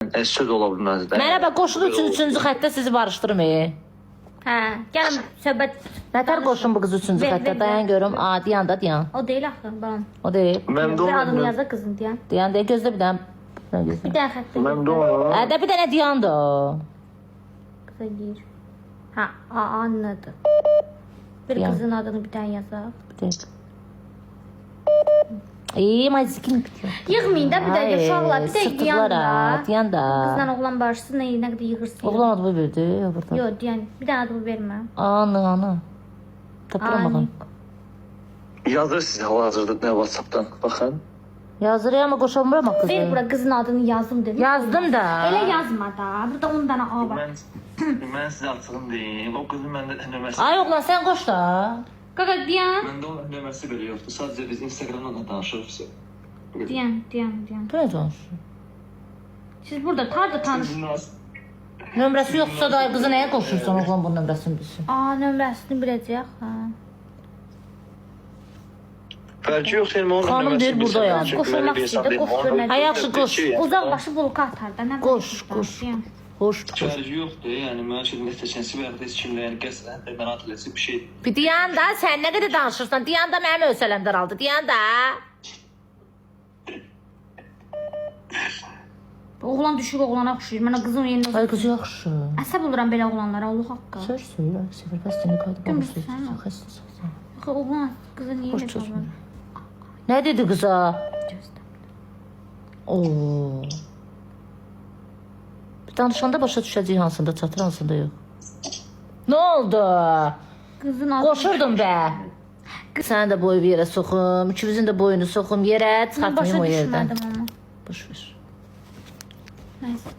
Söz ola bilməz də. Merhaba, qoşulu üçüncü xəttə sizi barışdırım. Hə, gəlin söhbət. Nətər qoşun bu qız üçüncü Ver, xəttə? ver, Dayan görüm. Aa, diyan da diyan. O deyil axı, balam. O deyil. Mən də Bir adını onu. yaza qızın deyən. Diyan deyil. Gözlə bir dənə. Bir dənə xəttə. Mən də onu. Də bir dənə diyan da o. Qıza deyir. Hə, anladı. Bir Ya. qızın adını bir dənə yazaq. Bir deyil. İyi, mazikin bitiyor. Yığmayın da bir dəqiqə uşaqlar, bir dəqiqə Sırtıqlar diyan ha. da. Diyan da. Qızla oğlan barışsın, nə qədər yığırsın. Oğlan adı verdi. Burada. Yox, deyən, bir dənə adını vermə. Ana. Tapıram baxın. Yazır sizə hal-hazırda nə WhatsApp-dan. Baxın. Yazır ya ama qoşamıram kızı. Ver bura qızın adını yazdım dedim. Yazdım da. Elə yazma da. Burada 10 dənə A var. Mən sizə açığım deyim. O qızın məndə nömrəsi. Ay oğlan sen qoş da. Qaqa deyən. Məndə onun nömrəsi belə yoxdur. Sadəcə biz Instagramdan da danışırıq. Deyən. Bu ne danışır? Siz burada tarda tanış. Nömrəsi yoxsa da qızı nəyə qoşursan oğlan bunun nömrəsini bilsin. Nömrəsini biləcək. Hə. Fərqi yox, yəni onun Xanım deyir burada ya. Qoşulmaq istəyir, qoş görmək. Ay yaxşı qoş. Uzaq başı bulka atar da. Nə Qoş, bilirsən, qoş. deyən. Hoş. Fərqi yoxdur, yəni mən üçün nəticəsi və ya heç kimlə yəni qəsdən bərat eləsi bir şey. Bir diyan da sen ne kadar danışırsan. Diyan da mənim ölsələm daraldı. Diyan da. Oğlan düşür oğlana oxşayır. Mənə qızın yerində Ay qız yaxşı. əsəb oluram belə oğlanlara, Allah haqqı. Söz söyle. Sefer bəstəni qaydı bana Görmürsən, söz. hə? Xəstəsən. Axı oğlan qızı niyə Xoş elə çocuq. davranır? Ne dedi kıza? Gözlə. Oo. Bir danışanda başa düşəcək hansında çatır, hansında yox. Ne oldu? Qızın adı Qoşurdum be. Sen de boyu bir yere sokum. İkimizin de boyunu sokum yere. Mən Çıxartmayayım başa o yerdən. düşmədim onu. Boş ver. Nəysə.